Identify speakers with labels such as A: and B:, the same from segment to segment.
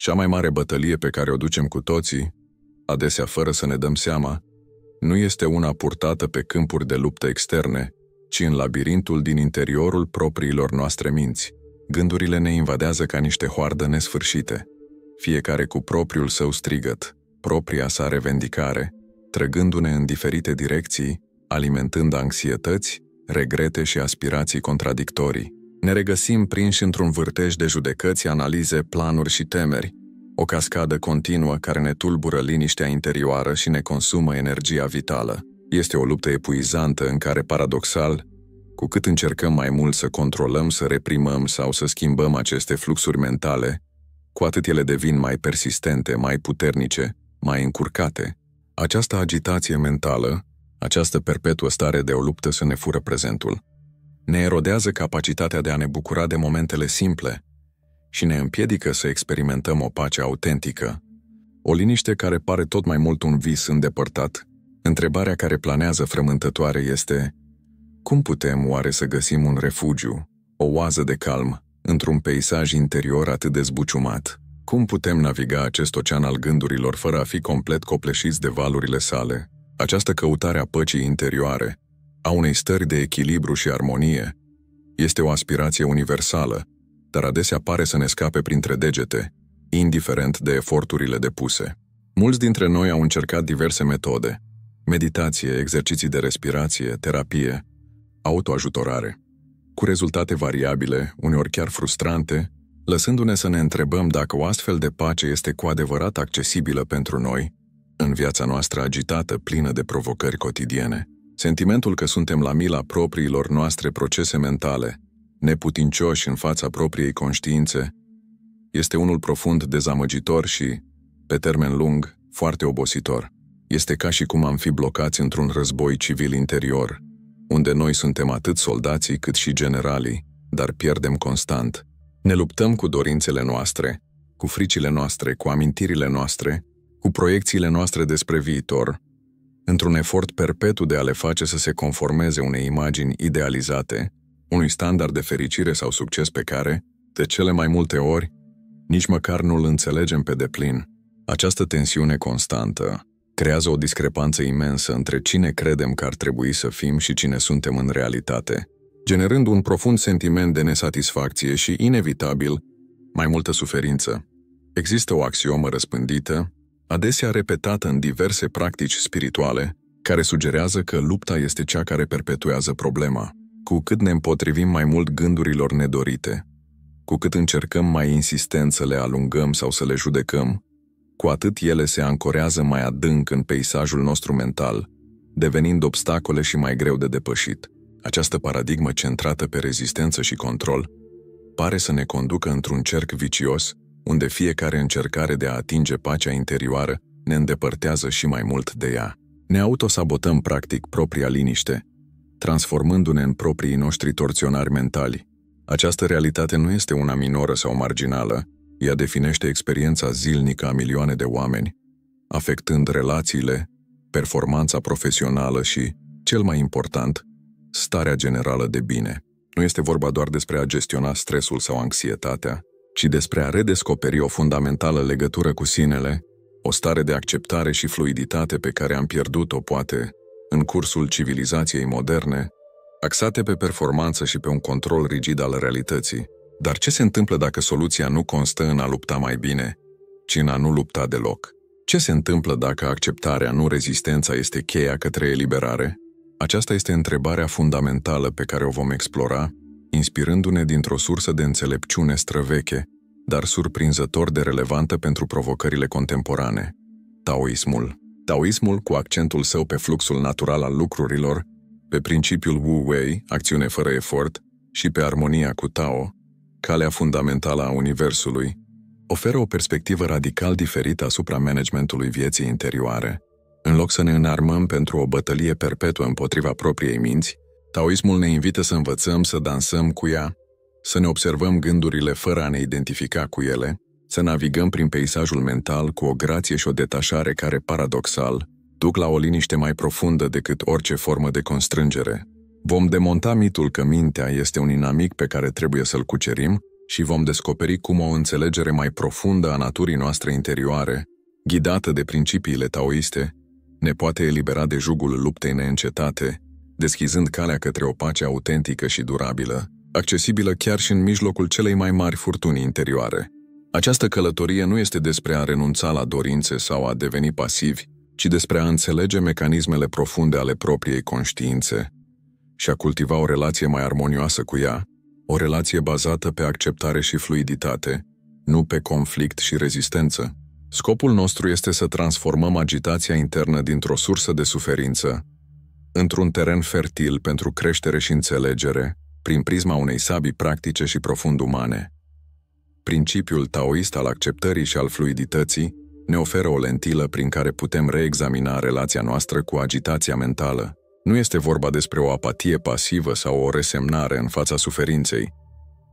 A: Cea mai mare bătălie pe care o ducem cu toții, adesea fără să ne dăm seama, nu este una purtată pe câmpuri de luptă externe, ci în labirintul din interiorul propriilor noastre minți. Gândurile ne invadează ca niște hoardă nesfârșite, fiecare cu propriul său strigăt, propria sa revendicare, trăgându-ne în diferite direcții, alimentând anxietăți, regrete și aspirații contradictorii. Ne regăsim prinși într-un vârtej de judecăți, analize, planuri și temeri, o cascadă continuă care ne tulbură liniștea interioară și ne consumă energia vitală. Este o luptă epuizantă în care, paradoxal, cu cât încercăm mai mult să controlăm, să reprimăm sau să schimbăm aceste fluxuri mentale, cu atât ele devin mai persistente, mai puternice, mai încurcate. Această agitație mentală, această perpetuă stare de o luptă să ne fură prezentul, ne erodează capacitatea de a ne bucura de momentele simple și ne împiedică să experimentăm o pace autentică, o liniște care pare tot mai mult un vis îndepărtat. Întrebarea care planează frământătoare este: cum putem oare să găsim un refugiu, o oază de calm, într-un peisaj interior atât de zbuciumat? Cum putem naviga acest ocean al gândurilor fără a fi complet copleșiți de valurile sale? Această căutare a păcii interioare, a unei stări de echilibru și armonie, este o aspirație universală, dar adesea pare să ne scape printre degete, indiferent de eforturile depuse. Mulți dintre noi au încercat diverse metode: meditație, exerciții de respirație, terapie, autoajutorare, cu rezultate variabile, uneori chiar frustrante, lăsându-ne să ne întrebăm dacă o astfel de pace este cu adevărat accesibilă pentru noi, în viața noastră agitată, plină de provocări cotidiene. Sentimentul că suntem la mila propriilor noastre procese mentale, neputincioși în fața propriei conștiințe, este unul profund dezamăgitor și, pe termen lung, foarte obositor. Este ca și cum am fi blocați într-un război civil interior, unde noi suntem atât soldații cât și generalii, dar pierdem constant. Ne luptăm cu dorințele noastre, cu fricile noastre, cu amintirile noastre, cu proiecțiile noastre despre viitor, într-un efort perpetu de a le face să se conformeze unei imagini idealizate, unui standard de fericire sau succes pe care, de cele mai multe ori, nici măcar nu îl înțelegem pe deplin. Această tensiune constantă creează o discrepanță imensă între cine credem că ar trebui să fim și cine suntem în realitate, generând un profund sentiment de nesatisfacție și, inevitabil, mai multă suferință. Există o axiomă răspândită, adesea repetată în diverse practici spirituale, care sugerează că lupta este cea care perpetuează problema. Cu cât ne împotrivim mai mult gândurilor nedorite, cu cât încercăm mai insistent să le alungăm sau să le judecăm, cu atât ele se ancorează mai adânc în peisajul nostru mental, devenind obstacole și mai greu de depășit. Această paradigmă centrată pe rezistență și control pare să ne conducă într-un cerc vicios, unde fiecare încercare de a atinge pacea interioară ne îndepărtează și mai mult de ea. Ne autosabotăm practic propria liniște, transformându-ne în proprii noștri torționari mentali. Această realitate nu este una minoră sau marginală, ea definește experiența zilnică a milioane de oameni, afectând relațiile, performanța profesională și, cel mai important, starea generală de bine. Nu este vorba doar despre a gestiona stresul sau anxietatea, ci despre a redescoperi o fundamentală legătură cu sinele, o stare de acceptare și fluiditate pe care am pierdut-o, poate, în cursul civilizației moderne, axate pe performanță și pe un control rigid al realității. Dar ce se întâmplă dacă soluția nu constă în a lupta mai bine, ci în a nu lupta deloc? Ce se întâmplă dacă acceptarea, nu rezistența, este cheia către eliberare? Aceasta este întrebarea fundamentală pe care o vom explora, inspirându-ne dintr-o sursă de înțelepciune străveche, dar surprinzător de relevantă pentru provocările contemporane: taoismul. Taoismul, cu accentul său pe fluxul natural al lucrurilor, pe principiul Wu Wei, acțiune fără efort, și pe armonia cu Tao, calea fundamentală a universului, oferă o perspectivă radical diferită asupra managementului vieții interioare. În loc să ne înarmăm pentru o bătălie perpetuă împotriva propriei minți, taoismul ne invită să învățăm să dansăm cu ea, să ne observăm gândurile fără a ne identifica cu ele, să navigăm prin peisajul mental cu o grație și o detașare care, paradoxal, duc la o liniște mai profundă decât orice formă de constrângere. Vom demonta mitul că mintea este un inamic pe care trebuie să-l cucerim, și vom descoperi cum o înțelegere mai profundă a naturii noastre interioare, ghidată de principiile taoiste, ne poate elibera de jugul luptei neîncetate, deschizând calea către o pace autentică și durabilă, accesibilă chiar și în mijlocul celei mai mari furtuni interioare. Această călătorie nu este despre a renunța la dorințe sau a deveni pasivi, ci despre a înțelege mecanismele profunde ale propriei conștiințe și a cultiva o relație mai armonioasă cu ea, o relație bazată pe acceptare și fluiditate, nu pe conflict și rezistență. Scopul nostru este să transformăm agitația internă dintr-o sursă de suferință într-un teren fertil pentru creștere și înțelegere, prin prisma unei sabii practice și profund umane. Principiul taoist al acceptării și al fluidității ne oferă o lentilă prin care putem reexamina relația noastră cu agitația mentală. Nu este vorba despre o apatie pasivă sau o resemnare în fața suferinței,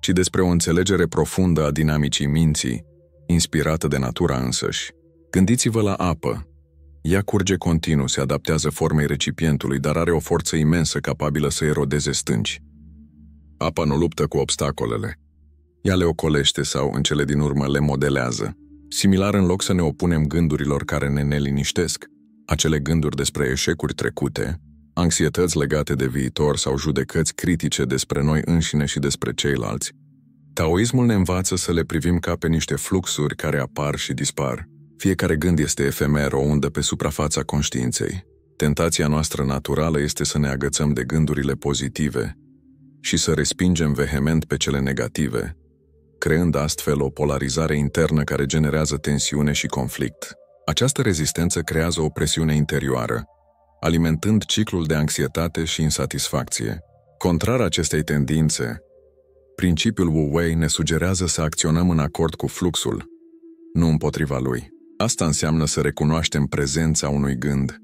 A: ci despre o înțelegere profundă a dinamicii minții, inspirată de natura însăși. Gândiți-vă la apă. Ea curge continuu, se adaptează formei recipientului, dar are o forță imensă capabilă să erodeze stânci. Apa nu luptă cu obstacolele. Ea le ocolește sau, în cele din urmă, le modelează. Similar, în loc să ne opunem gândurilor care ne neliniștesc, acele gânduri despre eșecuri trecute, anxietăți legate de viitor sau judecăți critice despre noi înșine și despre ceilalți, taoismul ne învață să le privim ca pe niște fluxuri care apar și dispar. Fiecare gând este efemer, o undă pe suprafața conștiinței. Tentația noastră naturală este să ne agățăm de gândurile pozitive și să respingem vehement pe cele negative, creând astfel o polarizare internă care generează tensiune și conflict. Această rezistență creează o presiune interioară, alimentând ciclul de anxietate și insatisfacție. Contrar acestei tendințe, principiul Wu Wei ne sugerează să acționăm în acord cu fluxul, nu împotriva lui. Asta înseamnă să recunoaștem prezența unui gând,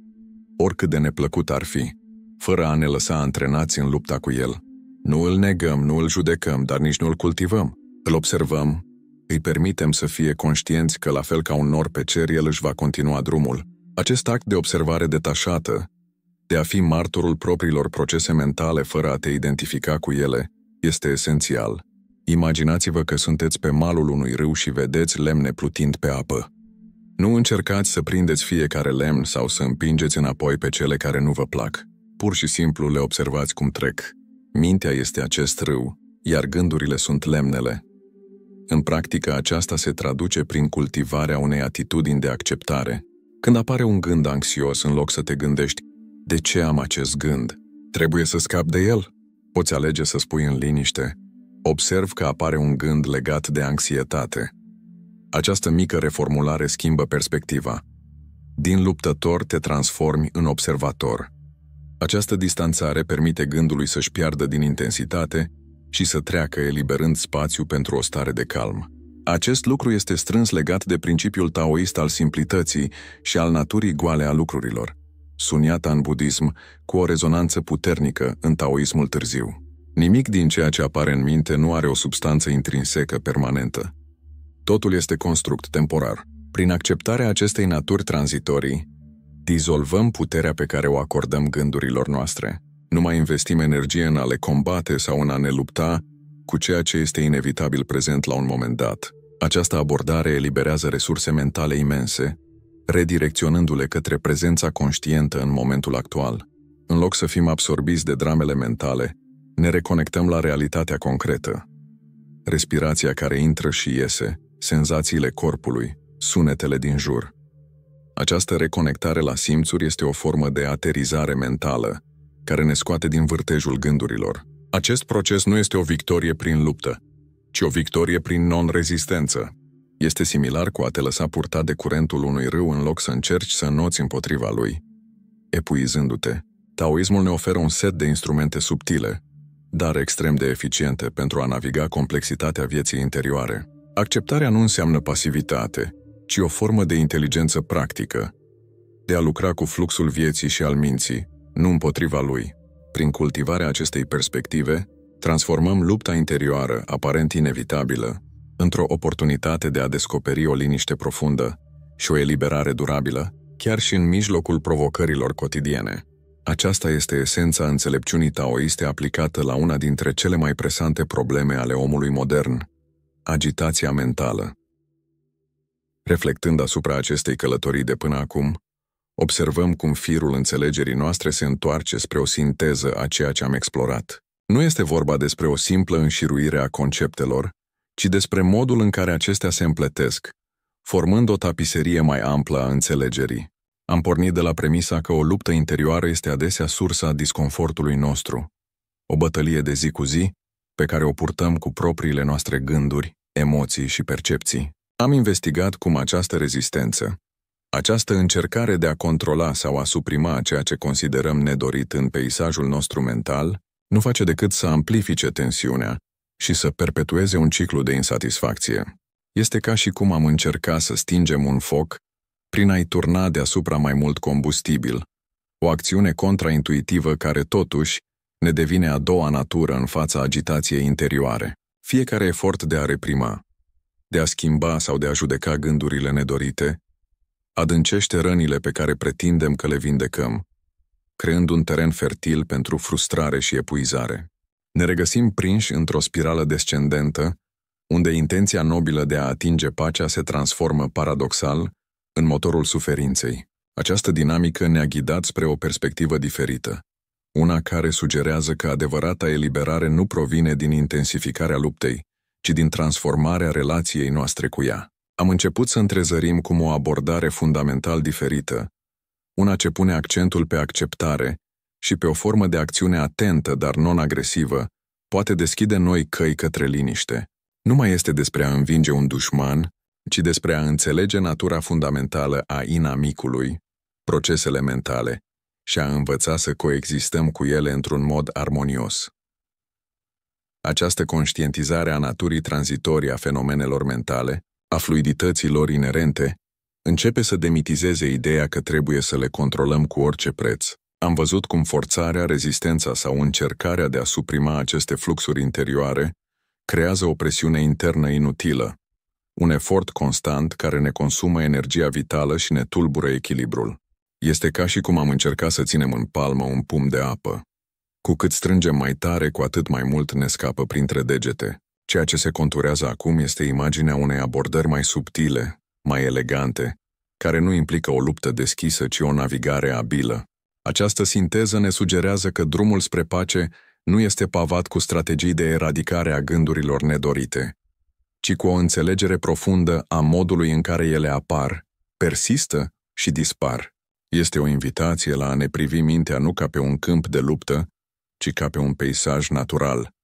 A: oricât de neplăcut ar fi, fără a ne lăsa antrenați în lupta cu el. Nu îl negăm, nu îl judecăm, dar nici nu îl cultivăm. Îl observăm, îi permitem să fie conștienți că, la fel ca un nor pe cer, el își va continua drumul. Acest act de observare detașată, de a fi martorul propriilor procese mentale fără a te identifica cu ele, este esențial. Imaginați-vă că sunteți pe malul unui râu și vedeți lemne plutind pe apă. Nu încercați să prindeți fiecare lemn sau să împingeți înapoi pe cele care nu vă plac. Pur și simplu le observați cum trec. Mintea este acest râu, iar gândurile sunt lemnele. În practică, aceasta se traduce prin cultivarea unei atitudini de acceptare. Când apare un gând anxios, în loc să te gândești, de ce am acest gând? Trebuie să scap de el? Poți alege să spui în liniște, observ că apare un gând legat de anxietate. Această mică reformulare schimbă perspectiva. Din luptător te transformi în observator. Această distanțare permite gândului să-și piardă din intensitate și să treacă, eliberând spațiu pentru o stare de calm. Acest lucru este strâns legat de principiul taoist al simplității și al naturii goale a lucrurilor, suniata în budism cu o rezonanță puternică în taoismul târziu. Nimic din ceea ce apare în minte nu are o substanță intrinsecă permanentă. Totul este construct temporar. Prin acceptarea acestei naturi tranzitorii, dizolvăm puterea pe care o acordăm gândurilor noastre. Nu mai investim energie în a le combate sau în a ne lupta cu ceea ce este inevitabil prezent la un moment dat. Această abordare eliberează resurse mentale imense, redirecționându-le către prezența conștientă în momentul actual. În loc să fim absorbiți de dramele mentale, ne reconectăm la realitatea concretă. Respirația care intră și iese, senzațiile corpului, sunetele din jur. Această reconectare la simțuri este o formă de aterizare mentală, care ne scoate din vârtejul gândurilor. Acest proces nu este o victorie prin luptă, ci o victorie prin non-rezistență. Este similar cu a te lăsa purtat de curentul unui râu în loc să încerci să înnoți împotriva lui, epuizându-te. Taoismul ne oferă un set de instrumente subtile, dar extrem de eficiente pentru a naviga complexitatea vieții interioare. Acceptarea nu înseamnă pasivitate, ci o formă de inteligență practică, de a lucra cu fluxul vieții și al minții, nu împotriva lui. Prin cultivarea acestei perspective, transformăm lupta interioară, aparent inevitabilă, într-o oportunitate de a descoperi o liniște profundă și o eliberare durabilă, chiar și în mijlocul provocărilor cotidiene. Aceasta este esența înțelepciunii taoiste aplicată la una dintre cele mai presante probleme ale omului modern, agitația mentală. Reflectând asupra acestei călătorii de până acum, observăm cum firul înțelegerii noastre se întoarce spre o sinteză a ceea ce am explorat. Nu este vorba despre o simplă înșiruire a conceptelor, ci despre modul în care acestea se împletesc, formând o tapiserie mai amplă a înțelegerii. Am pornit de la premisa că o luptă interioară este adesea sursa disconfortului nostru, o bătălie de zi cu zi, pe care o purtăm cu propriile noastre gânduri, emoții și percepții. Am investigat cum această rezistență, această încercare de a controla sau a suprima ceea ce considerăm nedorit în peisajul nostru mental, nu face decât să amplifice tensiunea și să perpetueze un ciclu de insatisfacție. Este ca și cum am încerca să stingem un foc prin a-i turna deasupra mai mult combustibil, o acțiune contraintuitivă care totuși ne devine a doua natură în fața agitației interioare. Fiecare efort de a reprima, de a schimba sau de a judeca gândurile nedorite, adâncește rănile pe care pretindem că le vindecăm, creând un teren fertil pentru frustrare și epuizare. Ne regăsim prinși într-o spirală descendentă, unde intenția nobilă de a atinge pacea se transformă paradoxal în motorul suferinței. Această dinamică ne-a ghidat spre o perspectivă diferită, una care sugerează că adevărata eliberare nu provine din intensificarea luptei, ci din transformarea relației noastre cu ea. Am început să întrezărim cum o abordare fundamental diferită, una ce pune accentul pe acceptare și pe o formă de acțiune atentă, dar non-agresivă, poate deschide noi căi către liniște. Nu mai este despre a învinge un dușman, ci despre a înțelege natura fundamentală a inamicului, procesele mentale, și a învăța să coexistăm cu ele într-un mod armonios. Această conștientizare a naturii tranzitorii a fenomenelor mentale, a fluidității lor inerente, începe să demitizeze ideea că trebuie să le controlăm cu orice preț. Am văzut cum forțarea, rezistența sau încercarea de a suprima aceste fluxuri interioare creează o presiune internă inutilă, un efort constant care ne consumă energia vitală și ne tulbură echilibrul. Este ca și cum am încercat să ținem în palmă un pumn de apă. Cu cât strângem mai tare, cu atât mai mult ne scapă printre degete. Ceea ce se conturează acum este imaginea unei abordări mai subtile, mai elegante, care nu implică o luptă deschisă, ci o navigare abilă. Această sinteză ne sugerează că drumul spre pace nu este pavat cu strategii de eradicare a gândurilor nedorite, ci cu o înțelegere profundă a modului în care ele apar, persistă și dispar. Este o invitație la a ne privi mintea nu ca pe un câmp de luptă, ci ca pe un peisaj natural,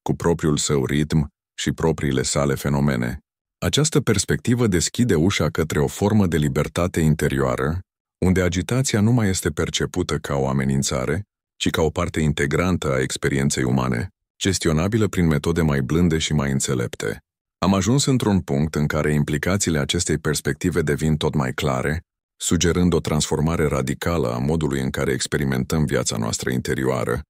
A: cu propriul său ritm și propriile sale fenomene. Această perspectivă deschide ușa către o formă de libertate interioară, unde agitația nu mai este percepută ca o amenințare, ci ca o parte integrantă a experienței umane, gestionabilă prin metode mai blânde și mai înțelepte. Am ajuns într-un punct în care implicațiile acestei perspective devin tot mai clare, sugerând o transformare radicală a modului în care experimentăm viața noastră interioară,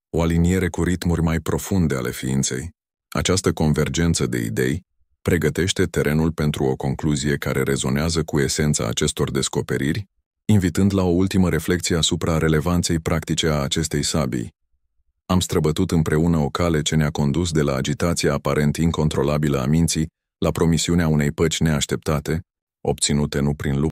A: o aliniere cu ritmuri mai profunde ale ființei. Această convergență de idei pregătește terenul pentru o concluzie care rezonează cu esența acestor descoperiri, invitând la o ultimă reflexie asupra relevanței practice a acestei sabii. Am străbătut împreună o cale ce ne-a condus de la agitația aparent incontrolabilă a minții la promisiunea unei păci neașteptate, obținute nu prin luptă,